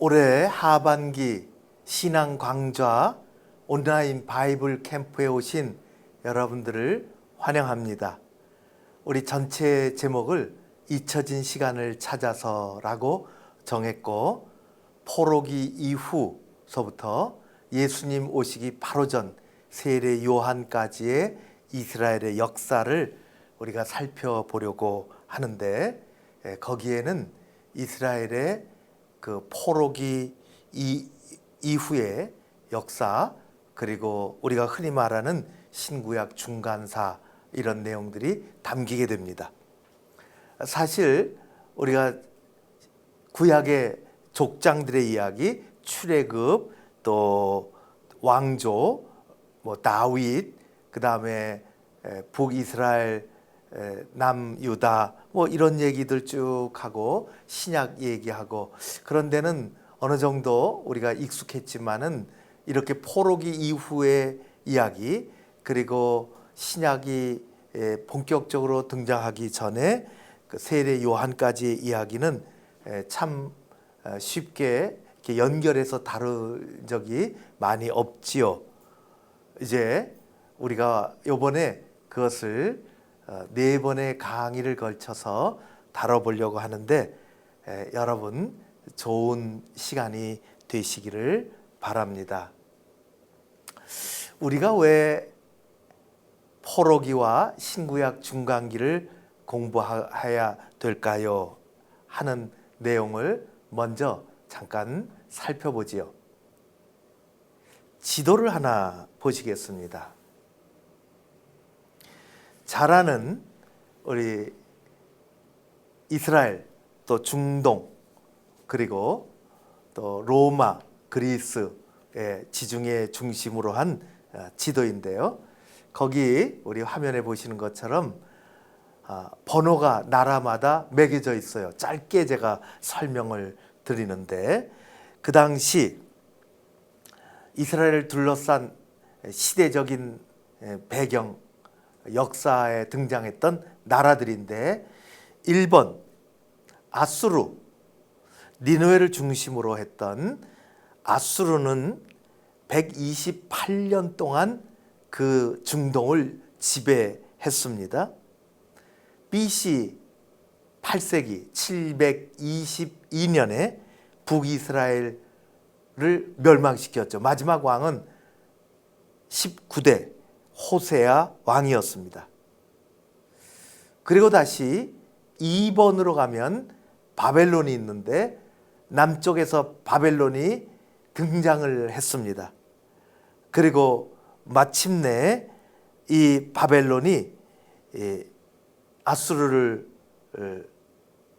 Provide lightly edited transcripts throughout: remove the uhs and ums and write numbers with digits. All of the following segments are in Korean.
올해 하반기 신앙 강좌 온라인 바이블 캠프에 오신 여러분들을 환영합니다. 우리 전체 제목을 잊혀진 시간을 찾아서라고 정했고, 포로기 이후서부터 예수님 오시기 바로 전 세례 요한까지의 이스라엘의 역사를 우리가 살펴보려고 하는데, 거기에는 이스라엘의 그 포로기 이후의 역사, 그리고 우리가 흔히 말하는 신구약 중간사, 이런 내용들이 담기게 됩니다. 사실 우리가 구약의 족장들의 이야기, 출애굽, 또 왕조, 다윗, 그 다음에 북이스라엘, 남유다, 이런 얘기들 쭉 하고 신약 얘기하고, 그런 데는 어느 정도 우리가 익숙했지만은 이렇게 포로기 이후의 이야기, 그리고 신약이 본격적으로 등장하기 전에 그 세례 요한까지의 이야기는 참 쉽게 이렇게 연결해서 다룬 적이 많이 없지요. 이제 우리가 이번에 그것을 4번의 강의를 걸쳐서 다뤄보려고 하는데, 여러분 좋은 시간이 되시기를 바랍니다. 우리가 왜 포로기와 신구약 중간기를 공부해야 될까요? 하는 내용을 먼저 잠깐 살펴보지요. 지도를 하나 보시겠습니다. 잘 아는 우리 이스라엘, 또 중동, 그리고 또 로마, 그리스의 지중해 중심으로 한 지도인데요. 거기 우리 화면에 보시는 것처럼 번호가 나라마다 매겨져 있어요. 짧게 제가 설명을 드리는데, 그 당시 이스라엘을 둘러싼 시대적인 배경, 역사에 등장했던 나라들인데, 1번 아수르, 니느웨를 중심으로 했던 아수르는 128년 동안 그 중동을 지배했습니다. BC 8세기 722년에 북이스라엘을 멸망시켰죠. 마지막 왕은 19대 호세아 왕이었습니다. 그리고 다시 2번으로 가면 바벨론이 있는데, 남쪽에서 바벨론이 등장을 했습니다. 그리고 마침내 이 바벨론이 아수르를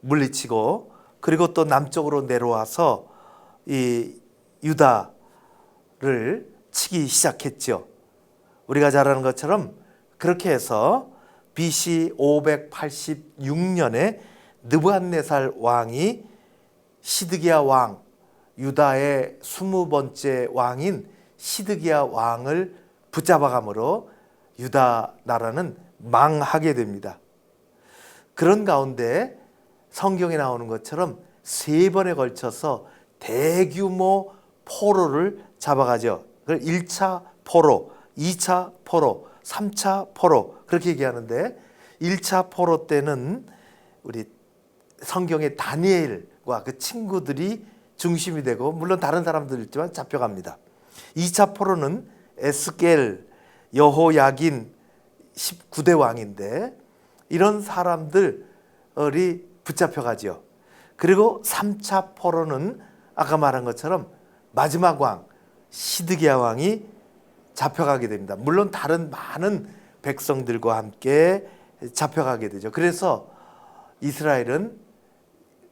물리치고, 그리고 또 남쪽으로 내려와서 이 유다를 치기 시작했죠. 우리가 잘 아는 것처럼 그렇게 해서 BC 586년에 느부갓네살 왕이 시드기야 왕, 유다의 20번째 왕인 시드기야 왕을 붙잡아감으로 유다 나라는 망하게 됩니다. 그런 가운데 성경에 나오는 것처럼 3번에 걸쳐서 대규모 포로를 잡아가죠. 그걸 1차 포로, 2차 포로, 3차 포로, 그렇게 얘기하는데, 1차 포로 때는 우리 성경의 다니엘과 그 친구들이 중심이 되고, 물론 다른 사람들 있지만 잡혀갑니다. 2차 포로는 에스겔, 여호야긴 19대 왕인데, 이런 사람들이 붙잡혀가죠. 그리고 3차 포로는 아까 말한 것처럼 마지막 왕 시드기야 왕이 잡혀가게 됩니다. 물론 다른 많은 백성들과 함께 잡혀가게 되죠. 그래서 이스라엘은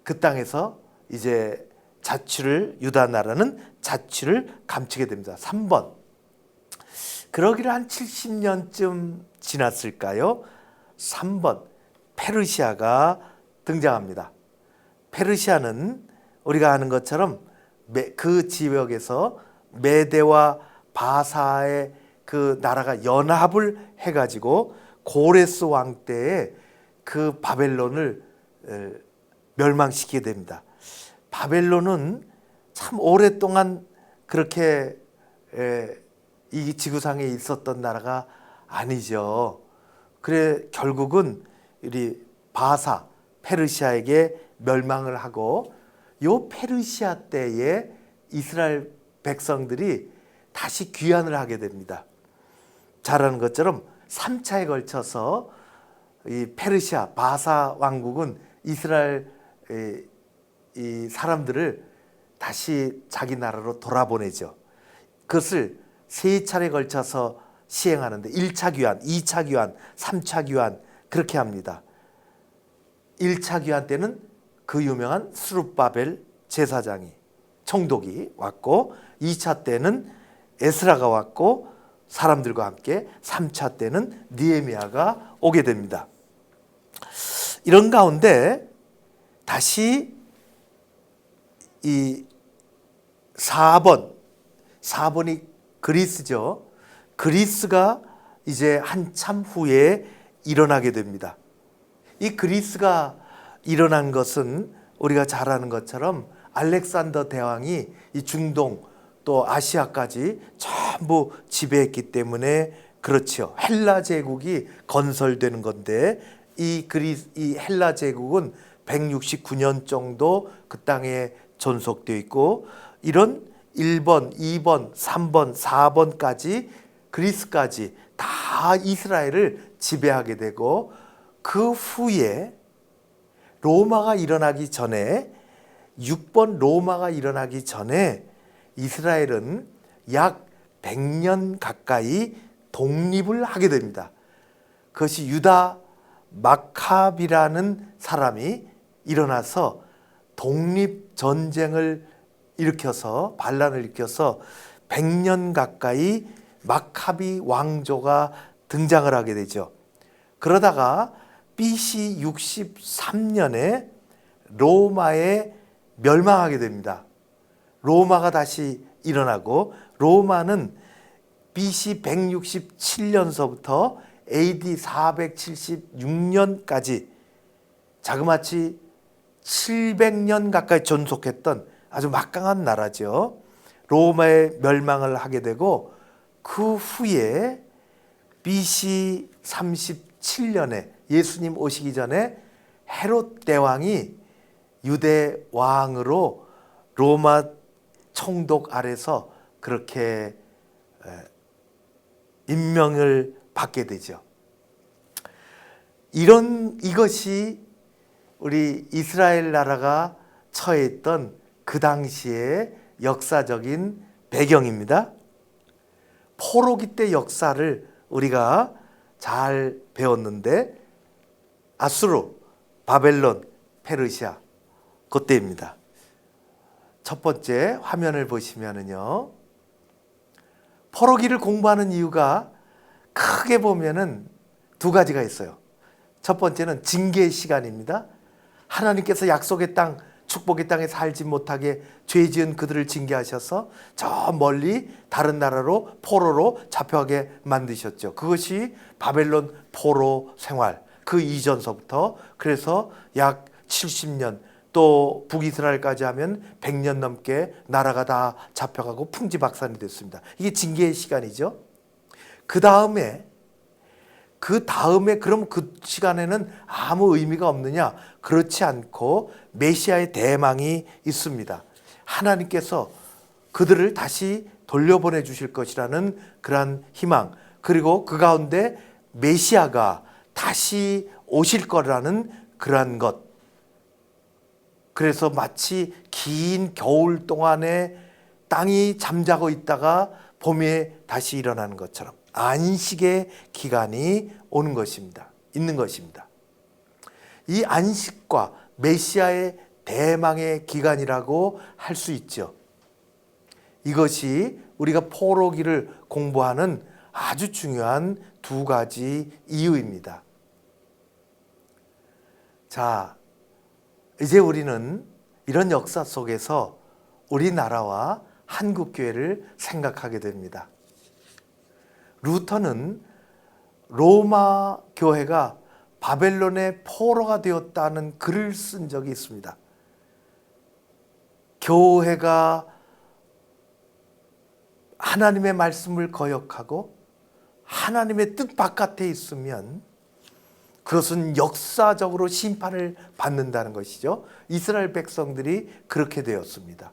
그 땅에서 이제 유다 나라는 자취를 감추게 됩니다. 3번. 그러기를 한 70년쯤 지났을까요? 3번 페르시아가 등장합니다. 페르시아는 우리가 아는 것처럼 그 지역에서 메대와 바사의 그 나라가 연합을 해가지고 고레스 왕 때에 그 바벨론을 멸망시키게 됩니다. 바벨론은 참 오랫동안 그렇게 이 지구상에 있었던 나라가 아니죠. 그래 결국은 우리 바사 페르시아에게 멸망을 하고 요 페르시아 때에 이스라엘 백성들이 다시 귀환을 하게 됩니다. 잘 아는 것처럼 3차에 걸쳐서 이 페르시아 바사 왕국은 이스라엘 이 사람들을 다시 자기 나라로 돌아보내죠. 그것을 3차례에 걸쳐서 시행하는데 1차 귀환, 2차 귀환, 3차 귀환 그렇게 합니다. 1차 귀환 때는 그 유명한 스룹바벨 제사장이 총독이 왔고 2차 때는 에스라가 왔고 사람들과 함께 3차 때는 느헤미야가 오게 됩니다. 이런 가운데 다시 이 4번이 그리스죠. 그리스가 이제 한참 후에 일어나게 됩니다. 이 그리스가 일어난 것은 우리가 잘 아는 것처럼 알렉산더 대왕이 이 중동 또 아시아까지 전부 지배했기 때문에 그렇죠. 헬라 제국이 건설되는 건데 이 헬라 제국은 169년 정도 그 땅에 존속되어 있고 이런 1번, 2번, 3번, 4번까지 그리스까지 다 이스라엘을 지배하게 되고 그 후에 로마가 일어나기 전에 6번 로마가 일어나기 전에 이스라엘은 약 100년 가까이 독립을 하게 됩니다. 그것이 유다 마카비라는 사람이 일어나서 독립전쟁을 일으켜서 반란을 일으켜서 100년 가까이 마카비 왕조가 등장을 하게 되죠. 그러다가 BC 63년에 로마에 멸망하게 됩니다. 로마가 다시 일어나고 로마는 BC 167년서부터 AD 476년까지 자그마치 700년 가까이 존속했던 아주 막강한 나라죠. 로마의 멸망을 하게 되고 그 후에 BC 37년에 예수님 오시기 전에 헤롯 대왕이 유대 왕으로 로마 총독 아래서 그렇게 임명을 받게 되죠. 이것이 우리 이스라엘 나라가 처해 있던 그 당시의 역사적인 배경입니다. 포로기 때 역사를 우리가 잘 배웠는데 아수르, 바벨론, 페르시아 그때입니다. 첫 번째 화면을 보시면은요. 포로기를 공부하는 이유가 크게 보면은 두 가지가 있어요. 첫 번째는 징계의 시간입니다. 하나님께서 약속의 땅, 축복의 땅에 살지 못하게 죄 지은 그들을 징계하셔서 저 멀리 다른 나라로 포로로 잡혀가게 만드셨죠. 그것이 바벨론 포로 생활. 그 이전서부터 그래서 약 70년 또 북이스라엘까지 하면 100년 넘게 나라가 다 잡혀가고 풍지박산이 됐습니다. 이게 징계의 시간이죠. 그 다음에 그럼 그 시간에는 아무 의미가 없느냐? 그렇지 않고 메시아의 대망이 있습니다. 하나님께서 그들을 다시 돌려보내 주실 것이라는 그러한 희망, 그리고 그 가운데 메시아가 다시 오실 거라는 그러한 것. 그래서 마치 긴 겨울 동안에 땅이 잠자고 있다가 봄에 다시 일어나는 것처럼 안식의 기간이 오는 것입니다. 있는 것입니다. 이 안식과 메시아의 대망의 기간이라고 할 수 있죠. 이것이 우리가 포로기를 공부하는 아주 중요한 두 가지 이유입니다. 자, 이제 우리는 이런 역사 속에서 우리나라와 한국교회를 생각하게 됩니다. 루터는 로마 교회가 바벨론의 포로가 되었다는 글을 쓴 적이 있습니다. 교회가 하나님의 말씀을 거역하고 하나님의 뜻 바깥에 있으면 그것은 역사적으로 심판을 받는다는 것이죠. 이스라엘 백성들이 그렇게 되었습니다.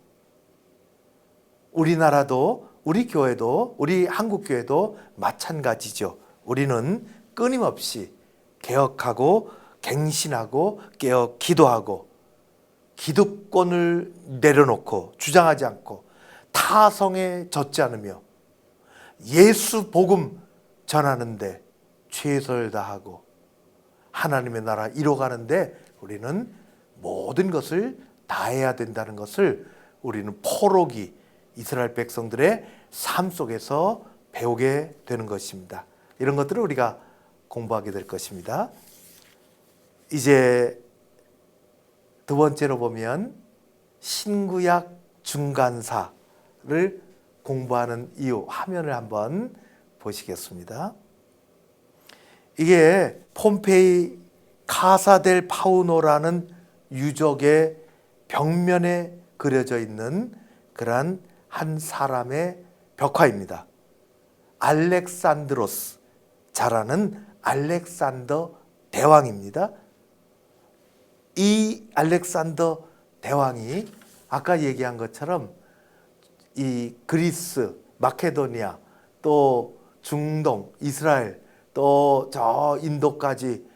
우리나라도, 우리 교회도, 우리 한국교회도 마찬가지죠. 우리는 끊임없이 개혁하고 갱신하고 깨어 기도하고 기득권을 내려놓고 주장하지 않고 타성에 젖지 않으며 예수 복음 전하는데 최선을 다하고 하나님의 나라 이뤄가는데 우리는 모든 것을 다해야 된다는 것을 우리는 포로기 이스라엘 백성들의 삶 속에서 배우게 되는 것입니다. 이런 것들을 우리가 공부하게 될 것입니다. 이제 두 번째로 보면 신구약 중간사를 공부하는 이유, 화면을 한번 보시겠습니다. 이게 폼페이 카사델 파우노라는 유적의 벽면에 그려져 있는 그러한 한 사람의 벽화입니다. 알렉산드로스, 자라는 알렉산더 대왕입니다. 이 알렉산더 대왕이 아까 얘기한 것처럼 이 그리스, 마케도니아, 또 중동, 이스라엘, 또 저 인도까지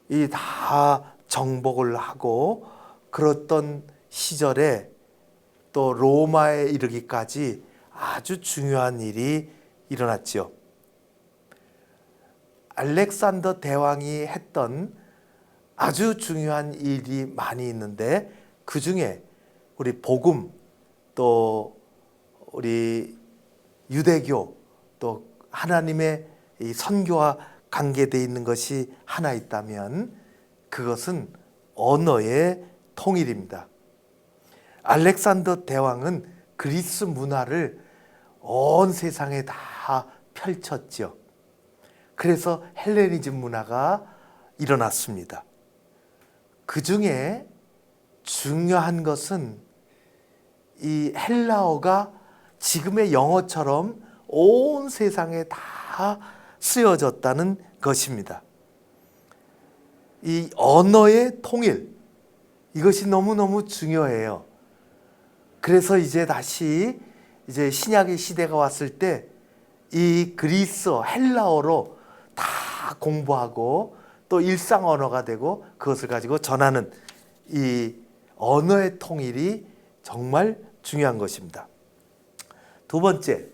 이 다 정복을 하고 그랬던 시절에 또 로마에 이르기까지 아주 중요한 일이 일어났지요. 알렉산더 대왕이 했던 아주 중요한 일이 많이 있는데 그 중에 우리 복음, 또 우리 유대교, 또 하나님의 이 선교와 관계되어 있는 것이 하나 있다면 그것은 언어의 통일입니다. 알렉산더 대왕은 그리스 문화를 온 세상에 다 펼쳤죠. 그래서 헬레니즘 문화가 일어났습니다. 그 중에 중요한 것은 이 헬라어가 지금의 영어처럼 온 세상에 다 쓰여졌다는 것입니다. 이 언어의 통일, 이것이 너무너무 중요해요. 그래서 이제 다시 이제 신약의 시대가 왔을 때 이 그리스어, 헬라어로 다 공부하고 또 일상 언어가 되고 그것을 가지고 전하는 이 언어의 통일이 정말 중요한 것입니다. 두 번째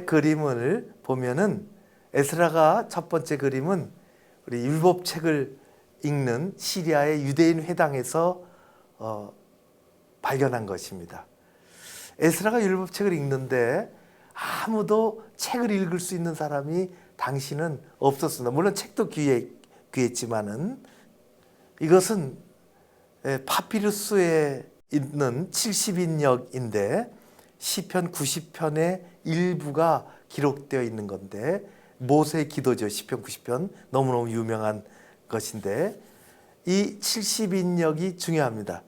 그림을 보면은 에스라가 첫 번째 그림은 우리 율법책을 읽는 시리아의 유대인 회당에서 발견한 것입니다. 에스라가 율법책을 읽는데 아무도 책을 읽을 수 있는 사람이 당시는 없었습니다. 물론 책도 귀했지만은 이것은 파피루스에 있는 70인역인데 시편 90편의 일부가 기록되어 있는 건데 모세의 기도죠. 시편 90편 너무너무 유명한 것인데 이 70인역이 중요합니다.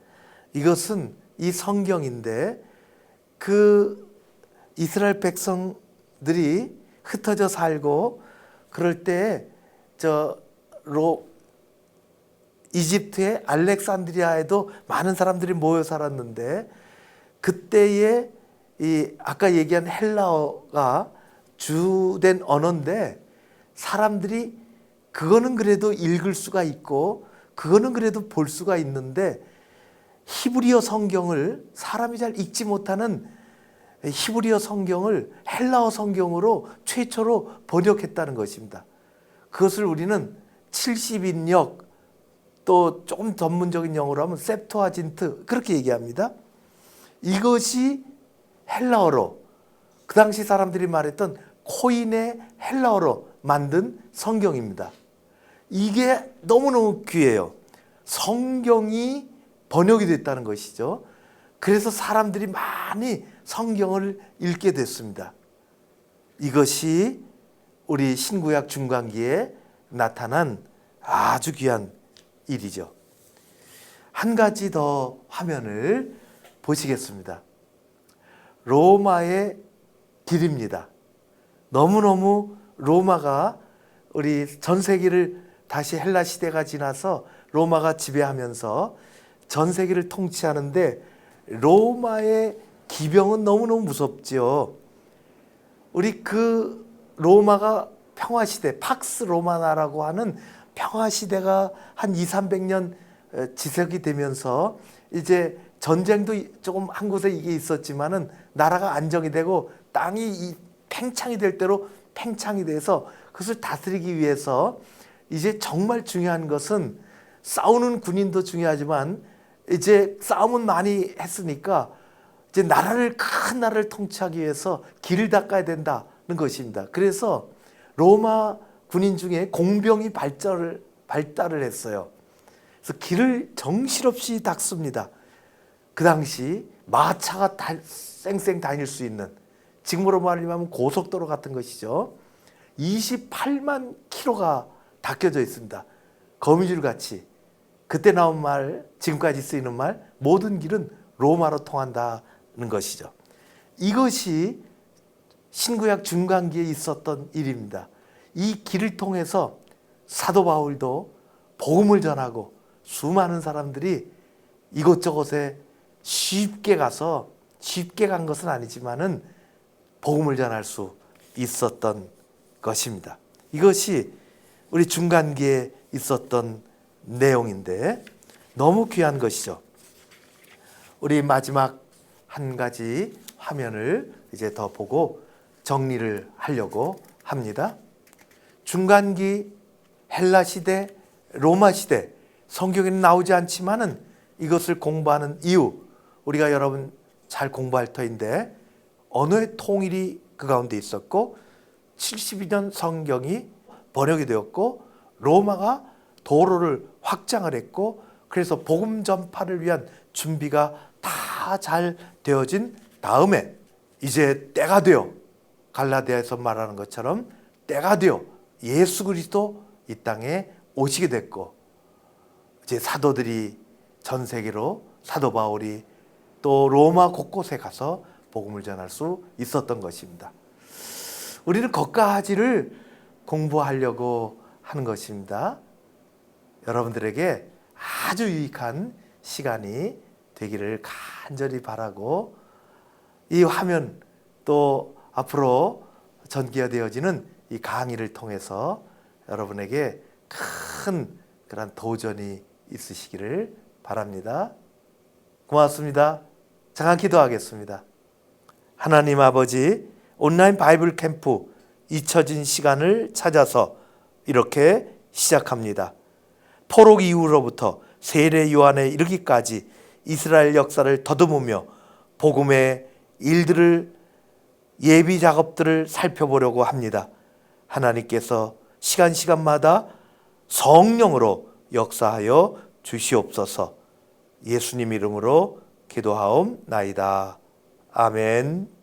이것은 이 성경인데 그 이스라엘 백성들이 흩어져 살고 그럴 때 이집트의 알렉산드리아에도 많은 사람들이 모여 살았는데 그때에 이 아까 얘기한 헬라어가 주된 언어인데 사람들이 그거는 그래도 읽을 수가 있고 그거는 그래도 볼 수가 있는데 히브리어 성경을 사람이 잘 읽지 못하는 히브리어 성경을 헬라어 성경으로 최초로 번역했다는 것입니다. 그것을 우리는 70인역 또 조금 전문적인 영어로 하면 셉투아진트 그렇게 얘기합니다. 이것이 헬라어로 그 당시 사람들이 말했던 코인의 헬라어로 만든 성경입니다. 이게 너무너무 귀해요. 성경이 번역이 됐다는 것이죠. 그래서 사람들이 많이 성경을 읽게 됐습니다. 이것이 우리 신구약 중간기에 나타난 아주 귀한 일이죠. 한 가지 더 화면을 보시겠습니다. 로마의 길입니다. 너무너무 로마가 우리 전 세계를 다시 헬라 시대가 지나서 로마가 지배하면서 전 세계를 통치하는데 로마의 기병은 너무너무 무섭죠. 우리 그 로마가 평화시대, 팍스 로마나라고 하는 평화시대가 한 200~300년 지속이 되면서 이제 전쟁도 조금 한 곳에 이게 있었지만은 나라가 안정이 되고 땅이 팽창이 될 대로 팽창이 돼서 그것을 다스리기 위해서 이제 정말 중요한 것은 싸우는 군인도 중요하지만 이제 싸움은 많이 했으니까 이제 큰 나라를 통치하기 위해서 길을 닦아야 된다는 것입니다. 그래서 로마 군인 중에 공병이 발달을 했어요. 그래서 길을 정신없이 닦습니다. 그 당시 마차가 쌩쌩 다닐 수 있는, 지금으로 말하면 고속도로 같은 것이죠. 28만 킬로가 닦여져 있습니다. 거미줄 같이. 그때 나온 말, 지금까지 쓰이는 말, 모든 길은 로마로 통한다는 것이죠. 이것이 신구약 중간기에 있었던 일입니다. 이 길을 통해서 사도 바울도 복음을 전하고 수많은 사람들이 이곳저곳에 쉽게 간 것은 아니지만은 복음을 전할 수 있었던 것입니다. 이것이 우리 중간기에 있었던 내용인데 너무 귀한 것이죠. 우리 마지막 한 가지 화면을 이제 더 보고 정리를 하려고 합니다. 중간기 헬라 시대, 로마 시대, 성경에는 나오지 않지만은 이것을 공부하는 이유, 우리가 여러분 잘 공부할 터인데 언어의 통일이 그 가운데 있었고 72년 성경이 번역이 되었고 로마가 도로를 확장을 했고 그래서 복음 전파를 위한 준비가 다 잘 되어진 다음에 이제 때가 되어, 갈라디아에서 말하는 것처럼 때가 되어 예수 그리스도 이 땅에 오시게 됐고 이제 사도들이 전 세계로, 사도 바울이 또 로마 곳곳에 가서 복음을 전할 수 있었던 것입니다. 우리는 그것까지를 공부하려고 하는 것입니다. 여러분들에게 아주 유익한 시간이 되기를 간절히 바라고, 이 화면 또 앞으로 전개되어지는 이 강의를 통해서 여러분에게 큰 그런 도전이 있으시기를 바랍니다. 고맙습니다. 잠깐 기도하겠습니다. 하나님 아버지, 온라인 바이블 캠프 잊혀진 시간을 찾아서 이렇게 시작합니다. 포로 이후로부터 세례 요한에 이르기까지 이스라엘 역사를 더듬으며 복음의 일들을, 예비 작업들을 살펴보려고 합니다. 하나님께서 시간마다 성령으로 역사하여 주시옵소서. 예수님 이름으로 기도하옵나이다. 아멘.